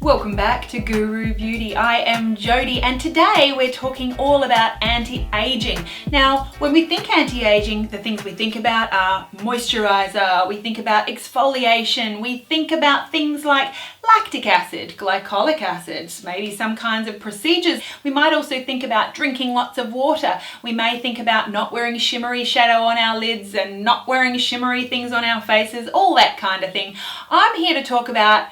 Welcome back to Guru Beauty. I am Jodie and today we're talking all about anti-aging. Now, when we think anti-aging, the things we think about are moisturiser, we think about exfoliation, we think about things like lactic acid, glycolic acid, maybe some kinds of procedures. We might also think about drinking lots of water. We may think about not wearing shimmery shadow on our lids and not wearing shimmery things on our faces, all that kind of thing. I'm here to talk about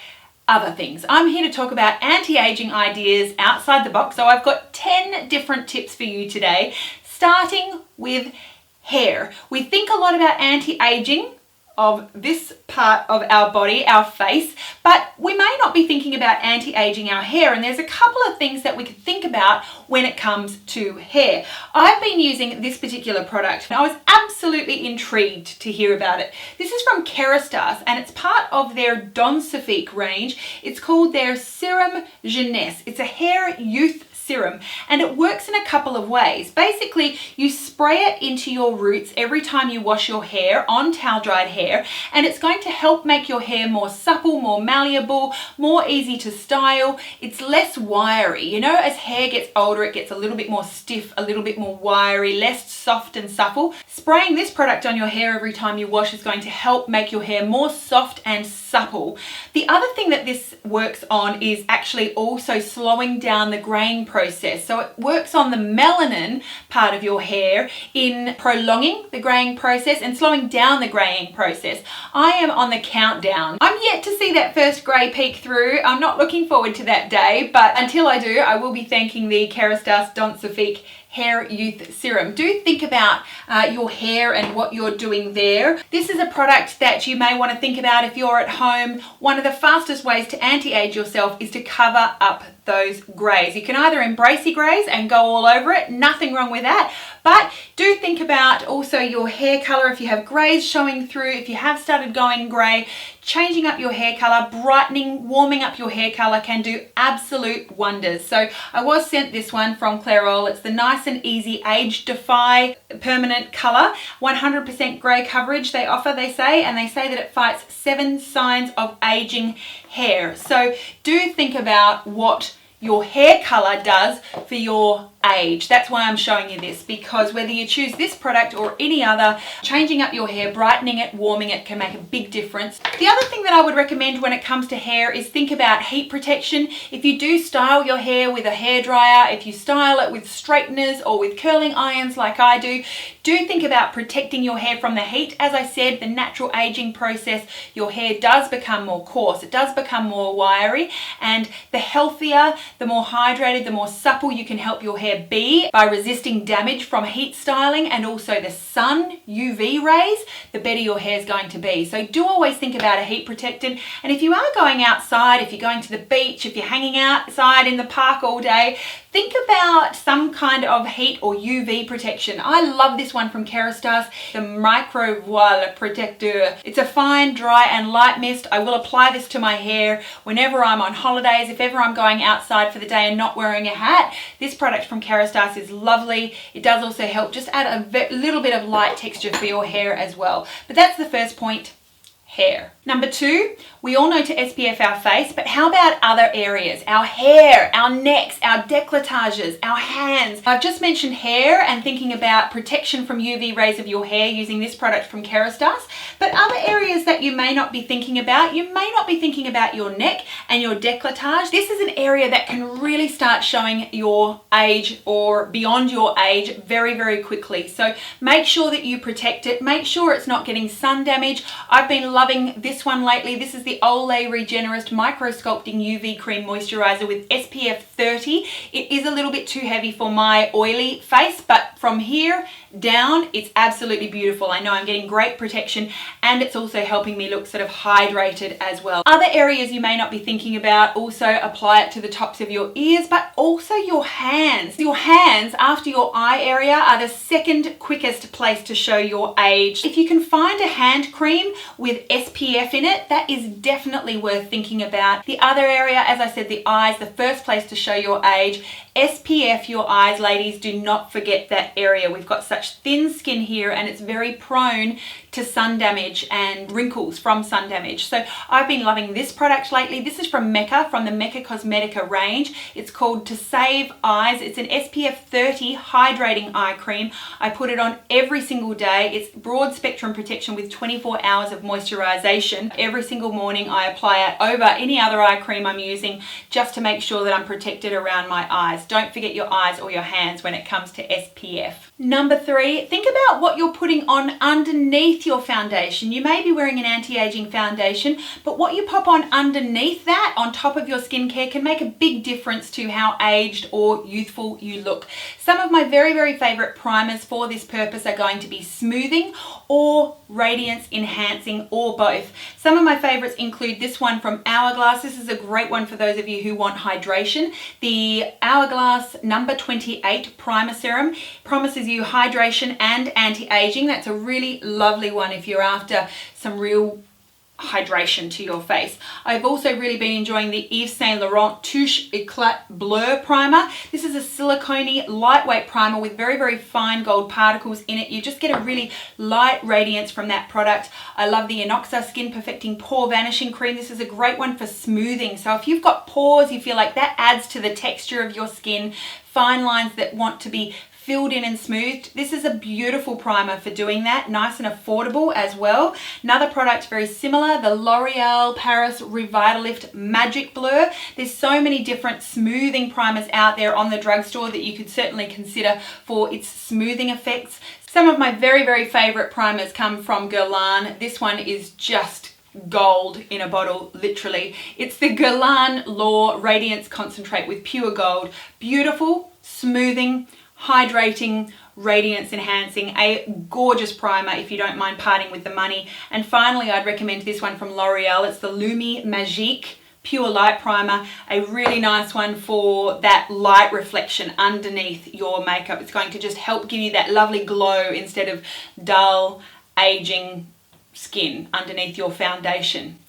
other things. I'm here to talk about anti-aging ideas outside the box. So I've got 10 different tips for you today, starting with hair. We think a lot about anti-aging of this part of our body, our face, but we may not be thinking about anti-aging our hair, and there's a couple of things that we could think about when it comes to hair. I've been using this particular product and I was absolutely intrigued to hear about it. This is from Kerastase and it's part of their Densifique range. It's called their Serum Jeunesse. It's a hair youth serum and it works in a couple of ways. Basically, you spray it into your roots every time you wash your hair on towel dried hair, and it's going to help make your hair more supple, more malleable, more easy to style. It's less wiry. You know, as hair gets older, it gets a little bit more stiff, a little bit more wiry, less soft and supple. Spraying this product on your hair every time you wash is going to help make your hair more soft and supple. The other thing that this works on is actually also slowing down the graying process. So it works on the melanin part of your hair in prolonging the graying process and slowing down the graying process. I am on the countdown. I'm yet to see that first grey peek through. I'm not looking forward to that day, but until I do, I will be thanking the Kerastase Densifique Hair Youth Serum. Do think about your hair and what you're doing there. This is a product that you may want to think about if you're at home. One of the fastest ways to anti-age yourself is to cover up those greys. You can either embrace your greys and go all over it, nothing wrong with that, but do think about also your hair color. If you have greys showing through, if you have started going grey, changing up your hair color, brightening, warming up your hair color can do absolute wonders. So I was sent this one from Clairol. It's the nice and easy age Defy permanent color, 100% grey coverage they offer, they say, and they say that it fights 7 signs of aging hair. So do think about what your hair color does for your age. That's why I'm showing you this, because whether you choose this product or any other, changing up your hair, brightening it, warming it can make a big difference. The other thing that I would recommend when it comes to hair is think about heat protection. If you do style your hair with a hairdryer, if you style it with straighteners or with curling irons like I do think about protecting your hair from the heat. As I said, the natural aging process, your hair does become more coarse, it does become more wiry, and the healthier, the more hydrated, the more supple you can help your hair be by resisting damage from heat styling and also the sun, UV rays, the better your hair is going to be. So do always think about a heat protectant. And if you are going outside, if you're going to the beach, if you're hanging outside in the park all day, think about some kind of heat or UV protection. I love this one from Kerastase, the Micro VOILE PROTECTEUR. It's a fine, dry and light mist. I will apply this to my hair whenever I'm on holidays, if ever I'm going outside for the day and not wearing a hat. This product from Kerastase is lovely. It does also help just add a little bit of light texture for your hair as well. But that's the first point. Hair. Number 2, we all know to SPF our face, but how about other areas? Our hair, our necks, our décolletages, our hands. I've just mentioned hair and thinking about protection from UV rays of your hair using this product from Kerastase, but other areas that you may not be thinking about, you may not be thinking about your neck and your décolletage. This is an area that can really start showing your age or beyond your age very, very quickly. So make sure that you protect it. Make sure it's not getting sun damage. I've been loving this one lately. This is the Olay REGENERIST Micro Sculpting UV Cream Moisturiser with SPF 30. It is a little bit too heavy for my oily face, but from here down, it's absolutely beautiful. I know I'm getting great protection and it's also helping me look sort of hydrated as well. Other areas you may not be thinking about, also apply it to the tops of your ears, but also your hands. Your hands after your eye area are the second quickest place to show your age. If you can find a hand cream with SPF in it, that is definitely worth thinking about. The other area, as I said, the eyes, the first place to show your age. SPF your eyes, ladies, do not forget that area. We've got such thin skin here and it's very prone to sun damage and wrinkles from sun damage. So I've been loving this product lately. This is from Mecca, from the Mecca Cosmetica range. It's called To Save Eyes. It's an SPF 30 hydrating eye cream. I put it on every single day. It's broad spectrum protection with 24 hours of moisturization. Every single morning I apply it over any other eye cream I'm using just to make sure that I'm protected around my eyes. Don't forget your eyes or your hands when it comes to SPF. Number 3, think about what you're putting on underneath your foundation. You may be wearing an anti-aging foundation, but what you pop on underneath that, on top of your skincare, can make a big difference to how aged or youthful you look. Some of my very, very favorite primers for this purpose are going to be smoothing or radiance enhancing, or both. Some of my favorites include this one from Hourglass. This is a great one for those of you who want hydration. The Hourglass number 28 primer serum promises you hydration and anti-aging. That's a really lovely one if you're after some real hydration to your face. I've also really been enjoying the Yves Saint Laurent Touche Eclat Blur Primer. This is a silicone lightweight primer with very, very fine gold particles in it. You just get a really light radiance from that product. I love the Innoxa Skin Perfecting Pore Vanishing Cream. This is a great one for smoothing. So if you've got pores, you feel like that adds to the texture of your skin, fine lines that want to be filled in and smoothed. This is a beautiful primer for doing that, nice and affordable as well. Another product very similar, the L'Oreal Paris REVITALIFT Magic Blur. There's so many different smoothing primers out there on the drugstore that you could certainly consider for its smoothing effects. Some of my very, very favorite primers come from Guerlain. This one is just gold in a bottle, literally. It's the Guerlain Law Radiance Concentrate with pure gold. Beautiful, smoothing, hydrating, radiance enhancing, a gorgeous primer if you don't mind parting with the money. And finally, I'd recommend this one from L'Oreal. It's the LUMI MAGIQUE Pure Light Primer, a really nice one for that light reflection underneath your makeup. It's going to just help give you that lovely glow instead of dull, aging skin underneath your foundation.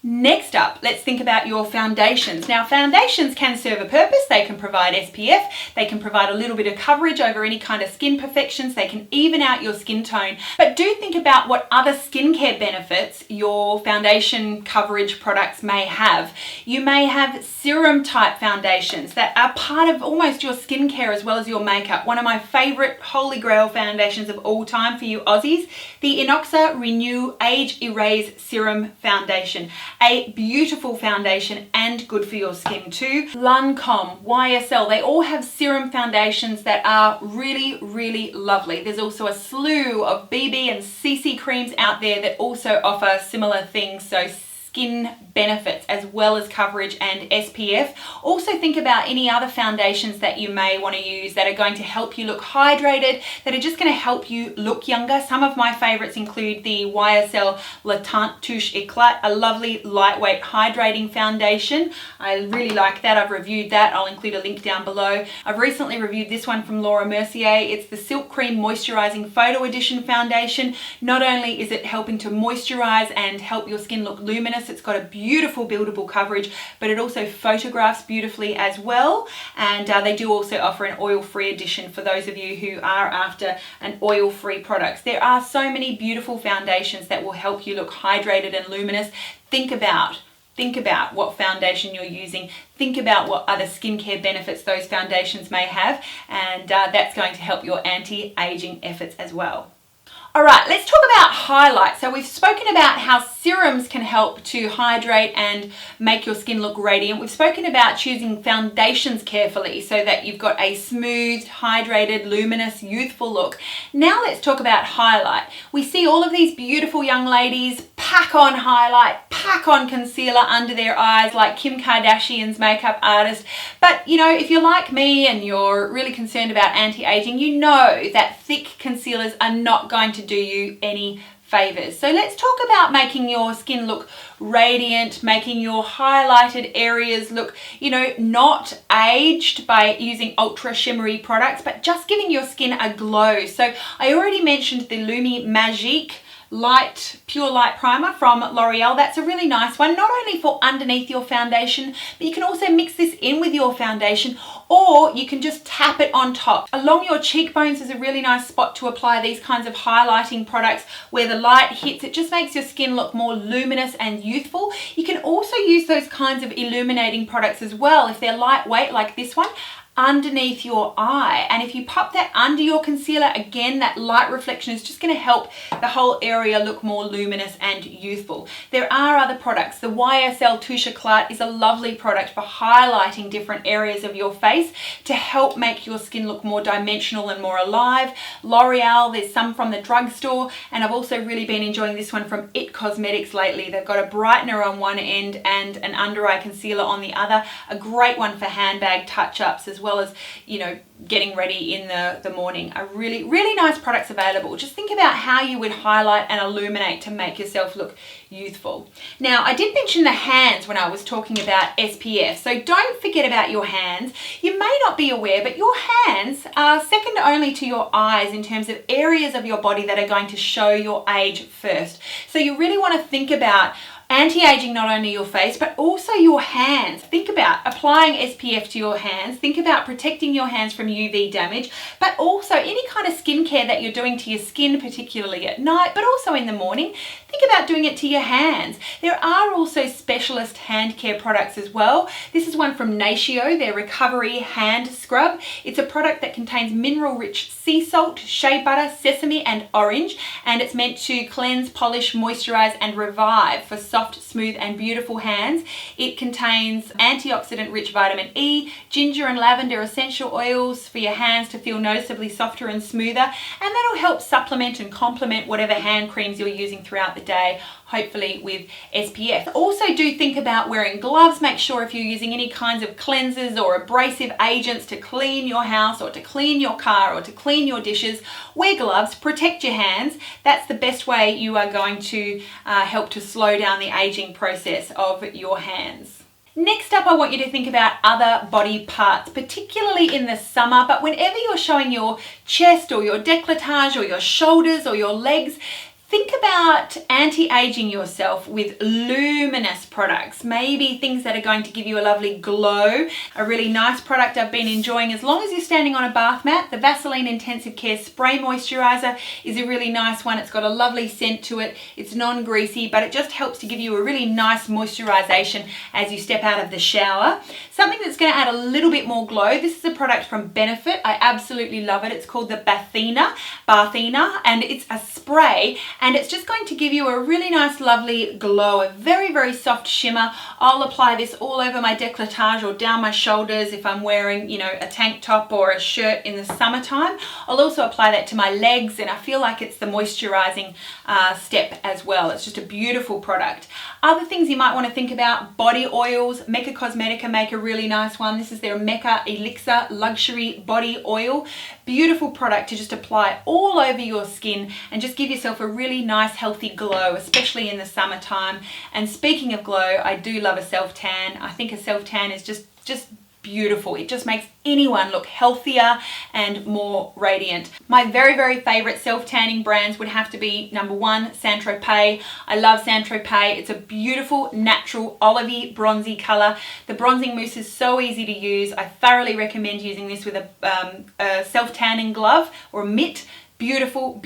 Next up, let's think about your foundations. Now, foundations can serve a purpose. They can provide SPF, they can provide a little bit of coverage over any kind of skin perfections, they can even out your skin tone. But do think about what other skincare benefits your foundation coverage products may have. You may have serum type foundations that are part of almost your skincare as well as your makeup. One of my favorite holy grail foundations of all time for you Aussies, the Innoxa Renew Age Erase Serum Foundation. A beautiful foundation and good for your skin too. Lancome, YSL, they all have serum foundations that are really, really lovely. There's also a slew of BB and CC creams out there that also offer similar things, so skin benefits as well as coverage and SPF. Also think about any other foundations that you may want to use that are going to help you look hydrated, that are just going to help you look younger. Some of my favorites include the YSL Le Teint Touche Eclat, a lovely lightweight hydrating foundation. I really like that. I've reviewed that. I'll include a link down below. I've recently reviewed this one from Laura Mercier. It's the Silk Cream Moisturizing Photo Edition Foundation. Not only is it helping to moisturize and help your skin look luminous, it's got a beautiful buildable coverage, but it also photographs beautifully as well. And they do also offer an oil-free edition for those of you who are after an oil-free product. There are so many beautiful foundations that will help you look hydrated and luminous. Think about what foundation you're using. Think about what other skincare benefits those foundations may have, and that's going to help your anti-aging efforts as well. All right, let's talk about highlights. So we've spoken about how serums can help to hydrate and make your skin look radiant. We've spoken about choosing foundations carefully so that you've got a smooth, hydrated, luminous, youthful look. Now let's talk about highlight. We see all of these beautiful young ladies pack on highlight, pack on concealer under their eyes like Kim Kardashian's makeup artist. But you know, if you're like me and you're really concerned about anti-aging, you know that thick concealers are not going to do you any favors. So let's talk about making your skin look radiant, making your highlighted areas look, you know, not aged by using ultra shimmery products, but just giving your skin a glow. So I already mentioned the LUMI MAGIQUE Pure Light Primer from L'Oreal. That's a really nice one, not only for underneath your foundation, but you can also mix this in with your foundation, or you can just tap it on top. Along your cheekbones is a really nice spot to apply these kinds of highlighting products where the light hits. It just makes your skin look more luminous and youthful. You can also use those kinds of illuminating products as well if they're lightweight like this one, underneath your eye. And if you pop that under your concealer, again, that light reflection is just going to help the whole area look more luminous and youthful. There are other products. The YSL Touche Eclat is a lovely product for highlighting different areas of your face to help make your skin look more dimensional and more alive. L'Oreal, there's some from the drugstore, and I've also really been enjoying this one from IT Cosmetics lately. They've got a brightener on one end and an under eye concealer on the other. A great one for handbag touch-ups as well as, you know, getting ready in the morning. A really nice products available. Just think about how you would highlight and illuminate to make yourself look youthful. Now, I did mention the hands when I was talking about SPF, so don't forget about your hands. You may not be aware, but your hands are second only to your eyes in terms of areas of your body that are going to show your age first. So you really want to think about anti-aging not only your face but also your hands. Think about applying SPF to your hands. Think about protecting your hands from UV damage, but also any kind of skincare that you're doing to your skin, particularly at night, but also in the morning. Think about doing it to your hands. There are also specialist hand care products as well. This is one from Natio, their Recovery Hand Scrub. It's a product that contains mineral-rich sea salt, shea butter, sesame and orange, and it's meant to cleanse, polish, moisturize and revive for soft, smooth and beautiful hands. It contains antioxidant-rich vitamin E, ginger and lavender essential oils for your hands to feel noticeably softer and smoother, and that'll help supplement and complement whatever hand creams you're using throughout the day, hopefully with SPF. Also do think about wearing gloves. Make sure if you're using any kinds of cleansers or abrasive agents to clean your house or to clean your car or to clean your dishes, wear gloves, protect your hands. That's the best way you are going to help to slow down the aging process of your hands. Next up, I want you to think about other body parts, particularly in the summer, but whenever you're showing your chest or your décolletage or your shoulders or your legs, think about anti-aging yourself with luminous products, maybe things that are going to give you a lovely glow. A really nice product I've been enjoying, as long as you're standing on a bath mat, the Vaseline Intensive Care Spray Moisturiser is a really nice one. It's got a lovely scent to it. It's non-greasy, but it just helps to give you a really nice moisturization as you step out of the shower. Something that's going to add a little bit more glow. This is a product from Benefit. I absolutely love it. It's called the Bathina, and it's a spray, and it's just going to give you a really nice lovely glow, a very soft shimmer. I'll apply this all over my décolletage or down my shoulders if I'm wearing, you know, a tank top or a shirt in the summertime. I'll also apply that to my legs, and I feel like it's the moisturizing step as well. It's just a beautiful product. Other things you might want to think about, body oils. Mecca Cosmetica make a really nice one. This is their Mecca Elixir Luxury Body Oil. Beautiful product to just apply all over your skin and just give yourself a really nice healthy glow, especially in the summertime. And speaking of glow, I do love a self-tan. I think a self-tan is just beautiful. It just makes anyone look healthier and more radiant. My very favorite self-tanning brands would have to be number one, Saint Tropez. I love Saint Tropez. It's a beautiful, natural, olivey, bronzy color. The bronzing mousse is so easy to use. I thoroughly recommend using this with a self-tanning glove or a mitt. Beautiful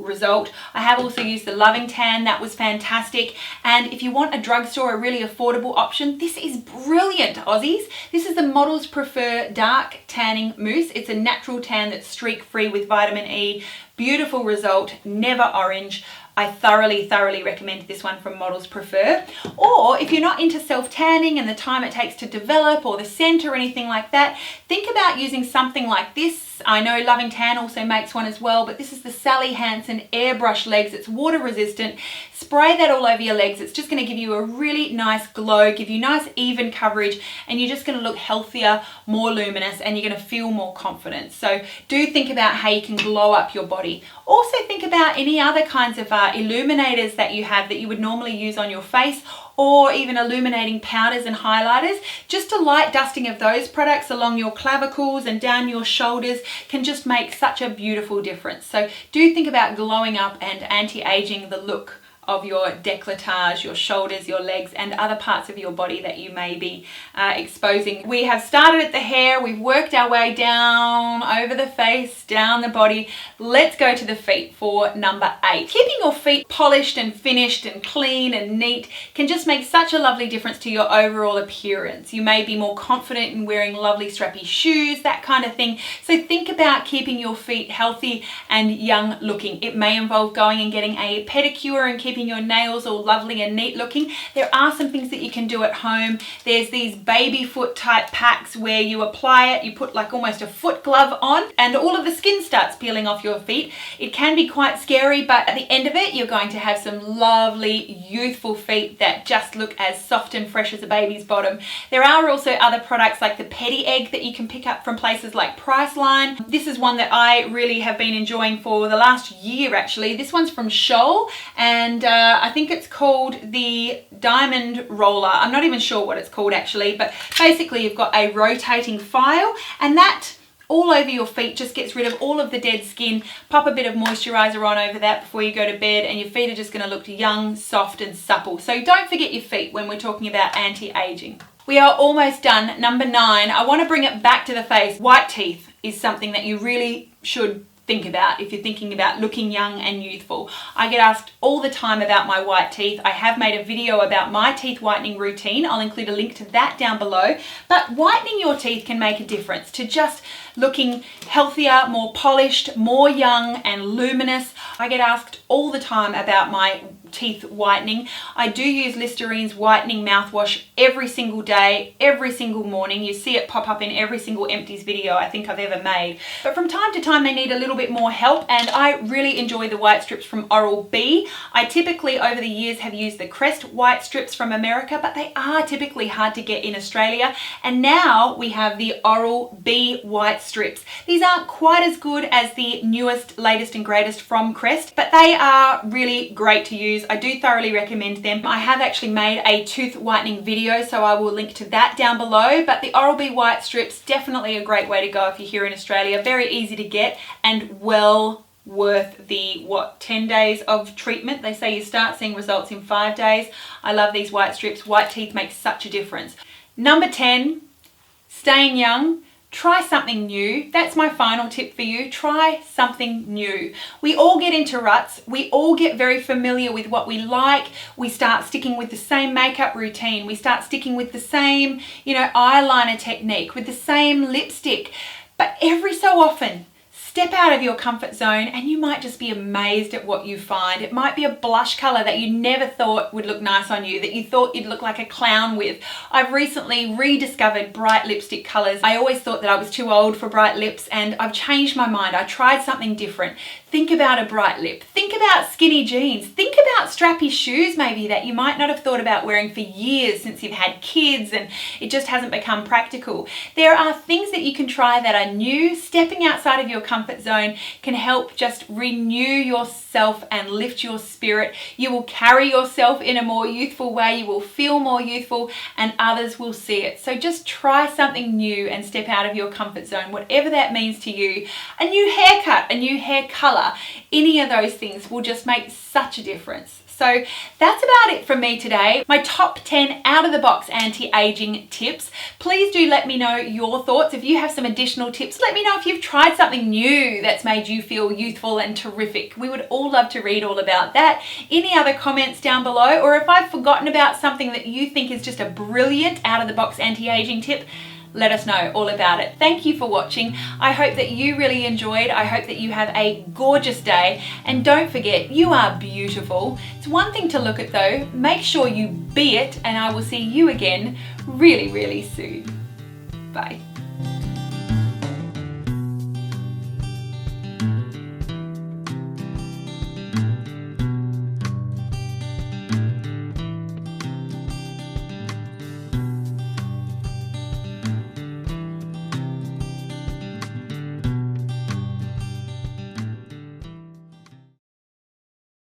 result. I have also used the Loving Tan. That was fantastic. And if you want a drugstore, a really affordable option, this is brilliant, Aussies. This is the Models Prefer Dark Tanning Mousse. It's a natural tan that's streak free with vitamin E. Beautiful result, never orange. I thoroughly recommend this one from Models Prefer. Or if you're not into self-tanning and the time it takes to develop or the scent or anything like that, think about using something like this. I know Loving Tan also makes one as well, but this is the Sally Hansen Airbrush Legs. It's water resistant. Spray that all over your legs. It's just going to give you a really nice glow, give you nice even coverage, and you're just going to look healthier, more luminous, and you're going to feel more confident. So do think about how you can glow up your body. Also think about any other kinds of illuminators that you have that you would normally use on your face, or even illuminating powders and highlighters. Just a light dusting of those products along your clavicles and down your shoulders can just make such a beautiful difference. So do think about glowing up and anti-aging the look of your décolletage, your shoulders, your legs, and other parts of your body that you may be exposing. We have started at the hair, we've worked our way down over the face, down the body. Let's go to the feet for number 8. Keeping your feet polished and finished and clean and neat can just make such a lovely difference to your overall appearance. You may be more confident in wearing lovely strappy shoes, that kind of thing. So think about keeping your feet healthy and young looking. It may involve going and getting a pedicure and keeping your nails all lovely and neat looking. There are some things that you can do at home. There's these baby foot type packs where you apply it, you put like almost a foot glove on, and all of the skin starts peeling off your feet. It can be quite scary, but at the end of it, you're going to have some lovely, youthful feet that just look as soft and fresh as a baby's bottom. There are also other products like the Pedi Egg that you can pick up from places like Priceline. This is one that I really have been enjoying for the last year actually. This one's from Scholl, and I think it's called the Diamond Roller. I'm not even sure what it's called actually, but basically you've got a rotating file, and that all over your feet just gets rid of all of the dead skin. Pop a bit of moisturiser on over that before you go to bed, and your feet are just going to look young, soft and supple. So don't forget your feet when we're talking about anti-aging. We are almost done. Number 9, I want to bring it back to the face. White teeth is something that you really should think about if you're thinking about looking young and youthful. I get asked all the time about my white teeth. I have made a video about my teeth whitening routine. I'll include a link to that down below. But whitening your teeth can make a difference to just looking healthier, more polished, more young and luminous. I get asked all the time about my teeth whitening. I do use Listerine's whitening mouthwash every single day, every single morning. You see it pop up in every single empties video I think I've ever made. But from time to time they need a little bit more help, and I really enjoy the white strips from Oral-B. I typically over the years have used the Crest white strips from America, but they are typically hard to get in Australia, and now we have the Oral-B white strips. These aren't quite as good as the newest, latest and greatest from Crest, but they are really great to use. I do thoroughly recommend them. I have actually made a tooth whitening video, so I will link to that down below, but the Oral-B white strips, definitely a great way to go if you're here in Australia. Very easy to get and well worth the 10 days of treatment. They say you start seeing results in 5 days. I love these white strips. White teeth make such a difference. Number 10, staying young. Try something new. That's my final tip for you. Try something new. We all get into ruts. We all get very familiar with what we like. We start sticking with the same makeup routine. We start sticking with the same, eyeliner technique, with the same lipstick. But every so often, step out of your comfort zone and you might just be amazed at what you find. It might be a blush color that you never thought would look nice on you, that you thought you'd look like a clown with. I've recently rediscovered bright lipstick colors. I always thought that I was too old for bright lips, and I've changed my mind. I tried something different. Think about a bright lip. Think about skinny jeans. Think about strappy shoes maybe that you might not have thought about wearing for years since you've had kids and it just hasn't become practical. There are things that you can try that are new. Stepping outside of your comfort zone can help just renew yourself and lift your spirit. You will carry yourself in a more youthful way. You will feel more youthful and others will see it. So just try something new and step out of your comfort zone, whatever that means to you. A new haircut, a new hair color, any of those things will just make such a difference. So that's about it from me today. My top 10 out of the box anti-aging tips. Please do let me know your thoughts. If you have some additional tips, let me know if you've tried something new that's made you feel youthful and terrific. We would all love to read all about that. Any other comments down below, or if I've forgotten about something that you think is just a brilliant out of the box anti-aging tip, let us know all about it. Thank you for watching. I hope that you really enjoyed. I hope that you have a gorgeous day. And don't forget, you are beautiful. It's one thing to look at though. Make sure you be it, and I will see you again really, really soon. Bye.